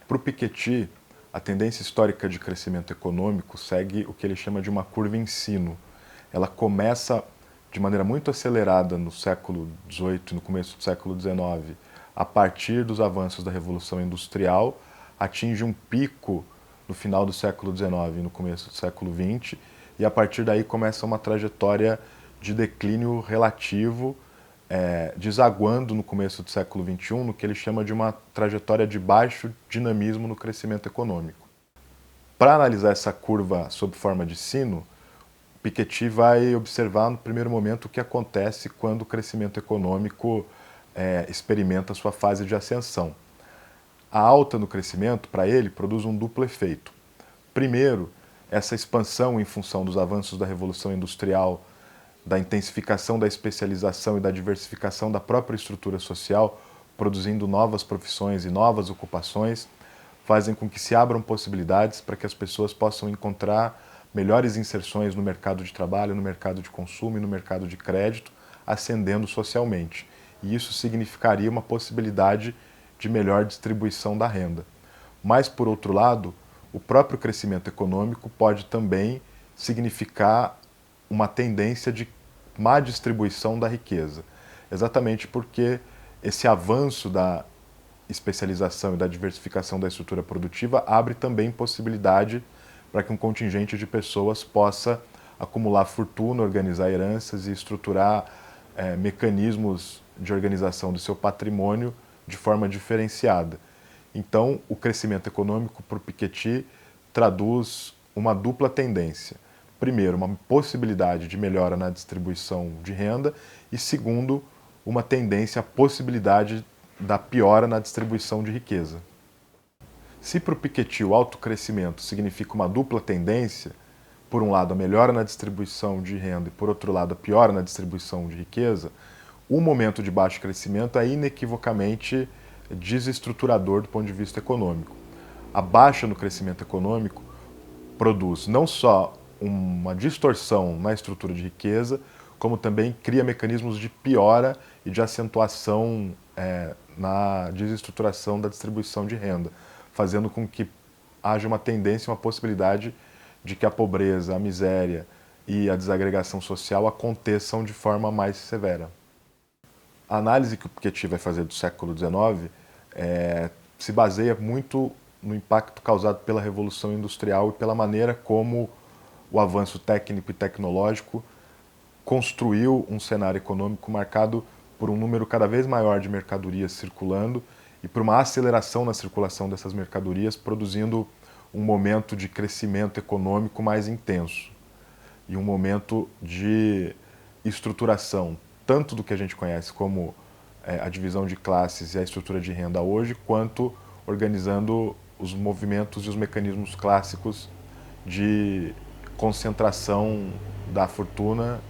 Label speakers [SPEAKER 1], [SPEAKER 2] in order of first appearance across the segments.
[SPEAKER 1] Para o Piketty, a tendência histórica de crescimento econômico segue o que ele chama de uma curva em sino. Ela começa de maneira muito acelerada no século XVIII e no começo do século XIX, a partir dos avanços da Revolução Industrial, atinge um pico no final do século XIX e no começo do século XX, e a partir daí começa uma trajetória de declínio relativo, desaguando no começo do século XXI no que ele chama de uma trajetória de baixo dinamismo no crescimento econômico. Para analisar essa curva sob forma de sino, Piketty vai observar no primeiro momento o que acontece quando o crescimento econômico experimenta sua fase de ascensão. A alta no crescimento, para ele, produz um duplo efeito. Primeiro, essa expansão em função dos avanços da Revolução Industrial, da intensificação da especialização e da diversificação da própria estrutura social, produzindo novas profissões e novas ocupações, fazem com que se abram possibilidades para que as pessoas possam encontrar melhores inserções no mercado de trabalho, no mercado de consumo e no mercado de crédito, ascendendo socialmente. E isso significaria uma possibilidade de melhor distribuição da renda. Mas, por outro lado, o próprio crescimento econômico pode também significar uma tendência de má distribuição da riqueza, exatamente porque esse avanço da especialização e da diversificação da estrutura produtiva abre também possibilidade para que um contingente de pessoas possa acumular fortuna, organizar heranças e estruturar mecanismos de organização do seu patrimônio de forma diferenciada. Então, o crescimento econômico para o Piketty traduz uma dupla tendência. Primeiro, uma possibilidade de melhora na distribuição de renda e, segundo, uma tendência à possibilidade da piora na distribuição de riqueza. Se para o Piketty o alto crescimento significa uma dupla tendência, por um lado a melhora na distribuição de renda e por outro lado a piora na distribuição de riqueza, o momento de baixo crescimento é inequivocamente desestruturador do ponto de vista econômico. A baixa no crescimento econômico produz não só uma distorção na estrutura de riqueza, como também cria mecanismos de piora e de acentuação na desestruturação da distribuição de renda, fazendo com que haja uma tendência, uma possibilidade de que a pobreza, a miséria e a desagregação social aconteçam de forma mais severa. A análise que o Piketty vai fazer do século XIX se baseia muito no impacto causado pela Revolução Industrial e pela maneira como o avanço técnico e tecnológico construiu um cenário econômico marcado por um número cada vez maior de mercadorias circulando e por uma aceleração na circulação dessas mercadorias, produzindo um momento de crescimento econômico mais intenso e um momento de estruturação, tanto do que a gente conhece como a divisão de classes e a estrutura de renda hoje, quanto organizando os movimentos e os mecanismos clássicos de concentração da fortuna,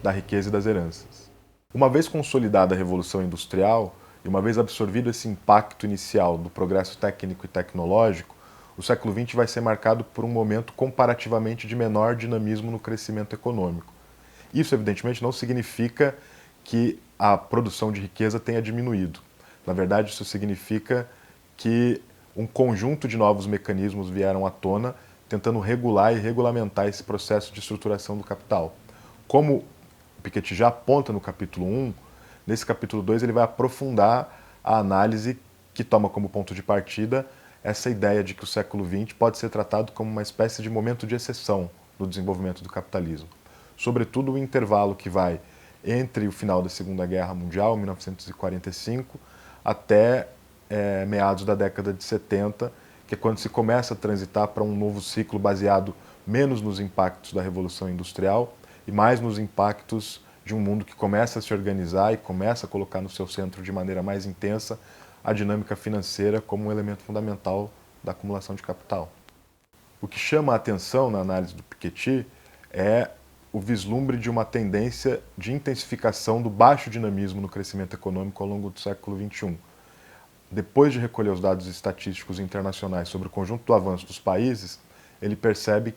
[SPEAKER 1] da riqueza e das heranças. Uma vez consolidada a Revolução Industrial e uma vez absorvido esse impacto inicial do progresso técnico e tecnológico, o século XX vai ser marcado por um momento comparativamente de menor dinamismo no crescimento econômico. Isso, evidentemente, não significa que a produção de riqueza tenha diminuído. Na verdade, isso significa que um conjunto de novos mecanismos vieram à tona, tentando regular e regulamentar esse processo de estruturação do capital. Como o Piketty já aponta no capítulo 1, nesse capítulo 2 ele vai aprofundar a análise que toma como ponto de partida essa ideia de que o século XX pode ser tratado como uma espécie de momento de exceção no desenvolvimento do capitalismo. Sobretudo o intervalo que vai entre o final da Segunda Guerra Mundial, 1945, até meados da década de 70, que é quando se começa a transitar para um novo ciclo baseado menos nos impactos da Revolução Industrial e mais nos impactos de um mundo que começa a se organizar e começa a colocar no seu centro de maneira mais intensa a dinâmica financeira como um elemento fundamental da acumulação de capital. O que chama a atenção na análise do Piketty é o vislumbre de uma tendência de intensificação do baixo dinamismo no crescimento econômico ao longo do século XXI. Depois de recolher os dados estatísticos internacionais sobre o conjunto do avanço dos países, ele percebe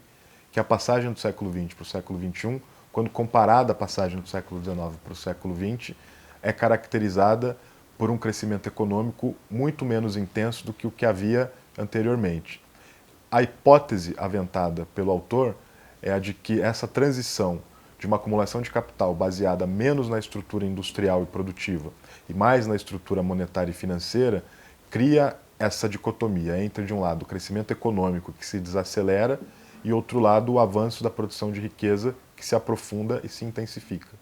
[SPEAKER 1] que a passagem do século XX para o século XXI, quando comparada à passagem do século XIX para o século XX, é caracterizada por um crescimento econômico muito menos intenso do que o que havia anteriormente. A hipótese aventada pelo autor é a de que essa transição de uma acumulação de capital baseada menos na estrutura industrial e produtiva e mais na estrutura monetária e financeira cria essa dicotomia entre, de um lado, o crescimento econômico que se desacelera e, outro lado, o avanço da produção de riqueza que se aprofunda e se intensifica.